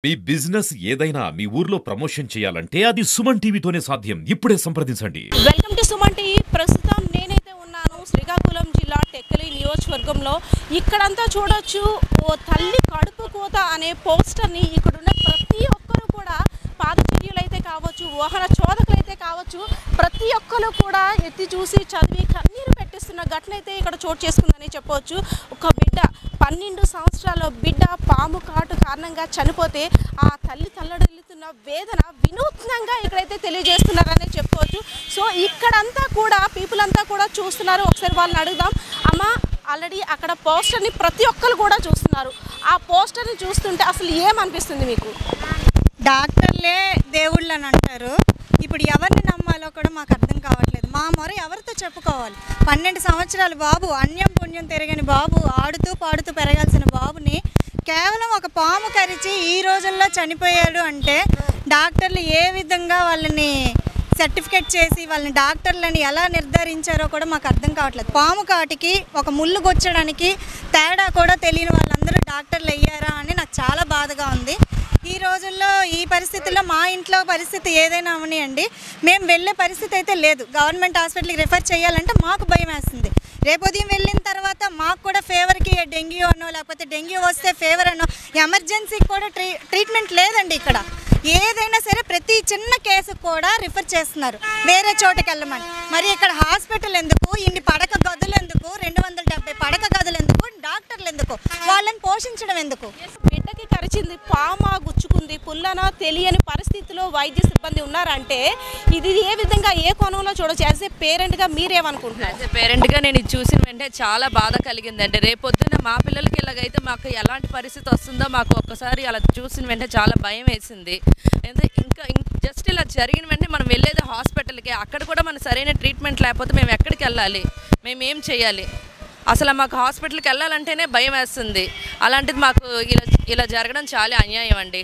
మీ business ఏదైనా మీ ఊర్లో promotion చేయాలంటే అది సుమన్ టీవీతోనే సాధ్యం. ఇప్పుడే సంప్రదించండి. Welcome to Suman TV. ప్రస్తుతం నేనైతే ఉన్నాను శ్రీకాకుళం జిల్లా టెక్కలి నియోజకవర్గంలో. ఇక్కడంతా చూడొచ్చు, ఓ తల్లి కడుపు కోత అనే పోస్టర్ని ఇక్కడున్న ప్రతి ఒక్కరు కూడా పాదచర్యులైతే కావచ్చు, వాహన చోదకులైతే కావచ్చు, ప్రతి ఒక్కరు కూడా ఎత్తి చూసి చదివి కన్నీరు పెట్టిస్తున్న ఘటన అయితే ఇక్కడ చోటు చేసుకుందని చెప్పవచ్చు. ఒక బిడ్డ 12 సంవత్సరాల బిడ్డ పాము కాటు కారణంగా చనిపోతే ఆ తల్లి తల్లడిల్లుతున్న వేదన వినూత్నంగా ఇక్కడైతే తెలియజేస్తున్నారనే చెప్పుకోవచ్చు. సో ఇక్కడంతా కూడా పీపుల్ అంతా కూడా చూస్తున్నారు. ఒకసారి వాళ్ళని అడుగుదాం. అమ్మ, ఆల్రెడీ అక్కడ పోస్టర్ని ప్రతి ఒక్కరు కూడా చూస్తున్నారు. ఆ పోస్టర్ని చూస్తుంటే అసలు ఏమనిపిస్తుంది మీకు? డాక్టర్లే దేవుళ్ళు అని అంటారు. ఇప్పుడు ఎవరిని నమ్మాలో కూడా మాకు అర్థం కావట్లేదు. మా మొర ఎవరితో చెప్పుకోవాలి? 12 సంవత్సరాల బాబు, అన్యం పుణ్యం తిరగని బాబు, ఆడుతూ పాడుతూ పెరగాల్సిన బాబుని కేవలం ఒక పాము కరిచి ఈ రోజుల్లో చనిపోయాడు అంటే డాక్టర్లు ఏ విధంగా వాళ్ళని సర్టిఫికేట్ చేసి వాళ్ళని డాక్టర్లని ఎలా నిర్ధారించారో కూడా మాకు అర్థం కావట్లేదు. పాము కాటికి ఒక ముళ్ళు గుచ్చడానికి తేడా కూడా తెలియని వాళ్ళందరూ డాక్టర్లు అయ్యారా అని నాకు చాలా బాధగా ఉంది. ఈ రోజుల్లో ఈ పరిస్థితుల్లో మా ఇంట్లో పరిస్థితి ఏదైనా అవనియండి, మేము వెళ్ళే పరిస్థితి అయితే లేదు. గవర్నమెంట్ హాస్పిటల్కి రిఫర్ చేయాలంటే మాకు భయం వేస్తుంది. రేపు ఉదయం వెళ్ళిన తర్వాత మాకు కూడా ఫీవర్కి డెంగ్యూ అనో లేకపోతే డెంగ్యూ వస్తే ఫీవర్ అనో ఎమర్జెన్సీకి కూడా ట్రీట్మెంట్ లేదండి. ఇక్కడ ఏదైనా సరే ప్రతి చిన్న కేసు కూడా రిఫర్ చేస్తున్నారు వేరే చోటకి వెళ్ళమని. మరి ఇక్కడ హాస్పిటల్ ఎందుకు, ఇన్ని పడక గదులు ఎందుకు, 270 పడక గదులు ఎందుకు, డాక్టర్లు ఎందుకు, వాళ్ళని పోషించడం ఎందుకు? బిడ్డకి కరిచింది, పామా గుచ్చుకుంది, పుల్లనా తెలియని పరిస్థితిలో వైద్య సిబ్బంది ఉన్నారంటే ఇది ఏ విధంగా, ఏ కోణంలో చూడొచ్చు? యాజ్ ఏ పేరెంట్గా మీరేమనుకుంటున్నారు? యాజ్ ఏ పేరెంట్గా నేను ఇది చూసిన వెంటనే చాలా బాధ కలిగిందండి. రేపొద్దున మా పిల్లలకి ఇలాగైతే మాకు ఎలాంటి పరిస్థితి వస్తుందో మాకు ఒక్కసారి అలా చూసిన వెంటనే చాలా భయం వేసింది. ఇంకా జస్ట్ ఇలా జరిగిన వెంటనే మనం వెళ్ళేది హాస్పిటల్కి, అక్కడ కూడా మన సరైన ట్రీట్మెంట్ లేకపోతే మేము ఎక్కడికి వెళ్ళాలి, మేము ఏం చేయాలి? అసలు మాకు హాస్పిటల్కి వెళ్ళాలంటేనే భయం వేస్తుంది. అలాంటిది మాకు ఇలా జరగడం చాలా అన్యాయం అండి.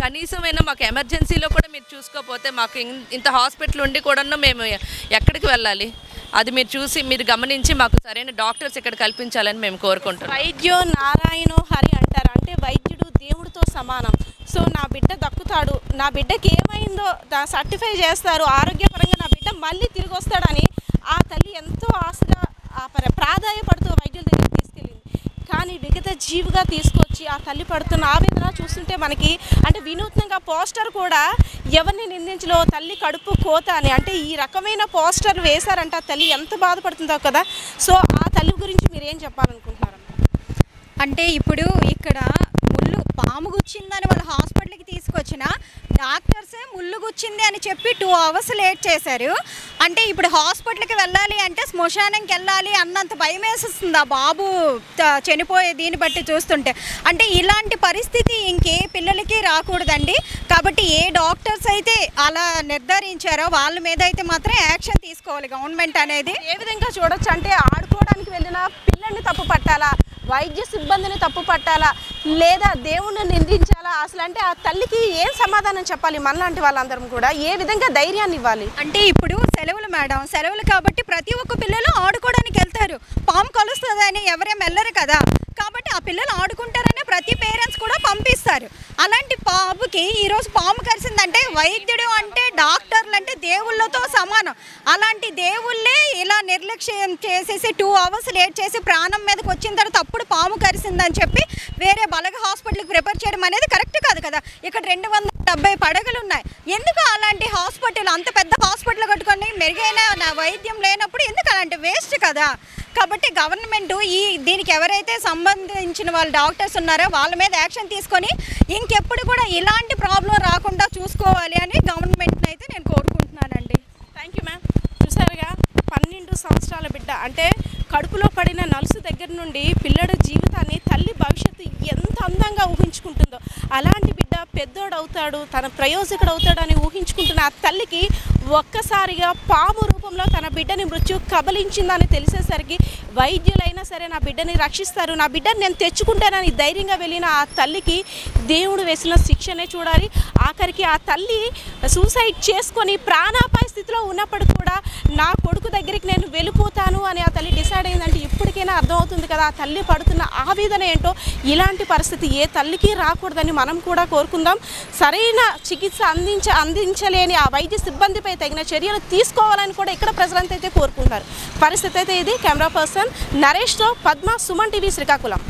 కనీసమైనా మాకు ఎమర్జెన్సీలో కూడా మీరు చూసుకోకపోతే మాకు ఇంత హాస్పిటల్ ఉండి కూడా మేము ఎక్కడికి వెళ్ళాలి? అది మీరు చూసి మీరు గమనించి మాకు సరైన డాక్టర్స్ ఇక్కడ కల్పించాలని మేము కోరుకుంటున్నాం. వైద్యో నారాయణో హరి అంటారు, అంటే వైద్యుడు దేవుడితో సమానం. సో నా బిడ్డ దక్కుతాడు, నా బిడ్డకి ఏమైందో సర్టిఫై చేస్తారు, ఆరోగ్యపరంగా నా బిడ్డ మళ్ళీ తిరిగి వస్తాడని ఆ తల్లి ఎంతో ఆశగా ప్రాధాయపడుతూ వైద్యుల దగ్గర తీసుకెళ్ళింది. కానీ విగత జీవిగా తీసుకొచ్చి ఆ తల్లి పడుతున్న ఆవేదన చూస్తుంటే మనకి అంటే వినూత్నంగా పోస్టర్ కూడా ఎవరిని నిందించలో తల్లి కడుపు కోత అని, అంటే ఈ రకమైన పోస్టర్ వేశారంటే ఆ తల్లి ఎంత బాధపడుతుందో కదా. సో ఆ తల్లి గురించి మీరు ఏం చెప్పాలనుకుంటున్నారు? అంటే ఇప్పుడు ఇక్కడ ముళ్ళు పాము గుచ్చిందని వాళ్ళు హాస్పిటల్కి తీసుకొచ్చిన డాక్టర్సే ముళ్ళు గుచ్చింది అని చెప్పి 2 అవర్స్ లేట్ చేశారు. అంటే ఇప్పుడు హాస్పిటల్కి వెళ్ళాలి అంటే శ్మశానంకి వెళ్ళాలి అన్నంత భయం వేసేస్తుంది ఆ బాబు చనిపోయే దీన్ని బట్టి చూస్తుంటే. అంటే ఇలాంటి పరిస్థితి ఇంకే పిల్లలకి రాకూడదండి. కాబట్టి ఏ డాక్టర్స్ అయితే అలా నిర్ధారించారో వాళ్ళ మీద అయితే మాత్రం యాక్షన్ తీసుకోవాలి గవర్నమెంట్ అనేది. ఏ విధంగా చూడొచ్చు అంటే ఆడుకోవడానికి వెళ్ళిన పిల్లల్ని తప్పు పట్టాలా, వైద్య సిబ్బందిని తప్పు పట్టాలా, లేదా దేవుణ్ణి నిందించాలా? అసలు అంటే ఆ తల్లికి ఏం సమాధానం చెప్పాలి? మనలాంటి వాళ్ళందరం కూడా ఏ విధంగా ధైర్యాన్ని ఇవ్వాలి? అంటే ఇప్పుడు సెలవులు మేడం, సెలవులు కాబట్టి ప్రతి ఒక్క పిల్లలు ఆడుకోవడానికి వెళ్తారు. పాము కలుస్తుందని ఎవరేం వెళ్ళరు కదా. కాబట్టి ఆ పిల్లలు ఆడుకుంటారని ప్రతి పేరెంట్స్ కూడా పంపిస్తారు. అలాంటి బాబుకి ఈరోజు పాము కరిసిందంటే వైద్యుడు అంటే డాక్టర్లు అంటే దేవుళ్ళతో సమానం. అలాంటి దేవుళ్ళే ఇలా నిర్లక్ష్యం చేసేసి 2 అవర్స్ లేట్ చేసి ప్రాణం మీదకి వచ్చిన తర్వాత అప్పుడు పాము కరిసిందని చెప్పి వేరే బలగ హాస్పిటల్కి ప్రిపేర్ చేయడం అనేది కరెక్ట్ కాదు కదా. ఇక్కడ 270 పడగలు ఉన్నాయి. ఎందుకు అలాంటి హాస్పిటల్, అంత పెద్ద హాస్పిటల్ కట్టుకొని మెరుగైన వైద్యం లేనప్పుడు ఎందుకు అలాంటి వేస్ట్ కదా. కాబట్టి గవర్నమెంట్ దీనికి ఎవరైతే సంబంధించిన వాళ్ళ డాక్టర్స్ ఉన్నారో వాళ్ళ మీద యాక్షన్ తీసుకొని ఇంకెప్పుడు కూడా ఇలాంటి ప్రాబ్లం రాకుండా చూసుకోవాలి అని గవర్నమెంట్ని అయితే నేను కోరుకుంటున్నానండి. Thank you ma'am. చూసారుగా, 12 సంవత్సరాల బిడ్డ అంటే కడుపులో పడిన నలుసు దగ్గర నుండి పిల్లడి జీవితాన్ని తల్లి భవిష్యత్తు ఎంత అందంగా ఊహించుకుంటుందో అలాంటి బిడ్డ పెద్దోడవుతాడు, తన ప్రయోజకుడు అవుతాడని ఊహించుకుంటున్న ఆ తల్లికి ఒక్కసారిగా పాము రూపంలో తన బిడ్డని మృత్యు కబలించిందని తెలిసేసరికి వైద్యులైనా సరే నా బిడ్డని రక్షిస్తారు, నా బిడ్డని నేను తెచ్చుకుంటానని ధైర్యంగా వెళ్ళిన ఆ తల్లికి దేవుడు వేసిన శిక్షనే చూడాలి. ఆఖరికి ఆ తల్లి సూసైడ్ చేసుకొని ప్రాణాపాయ స్థితిలో ఉన్నప్పుడు కూడా నా కొడుకు దగ్గరికి నేను వెళ్ళిపోతాను అని ఆ తల్లి డిసైడ్ అయిందంటే ఇప్పటికైనా అర్థమవుతుంది కదా ఆ తల్లి పడుతున్న ఆవేదన ఏంటో. ఇలాంటి పరిస్థితి ఏ తల్లికి రాకూడదని మనం కూడా కోరుకుందాం. సరైన చికిత్స అందించలేని ఆ వైద్య సిబ్బందిపై తగిన చర్యలు తీసుకోవాలని కూడా ఇక్కడ ప్రజలంతా అయితే కోరుకుంటారు. పరిస్థితి అయితే ఇది. కెమెరా పర్సన్ నరేష్తో పద్మ, సుమన్ టీవీ, శ్రీకాకుళం.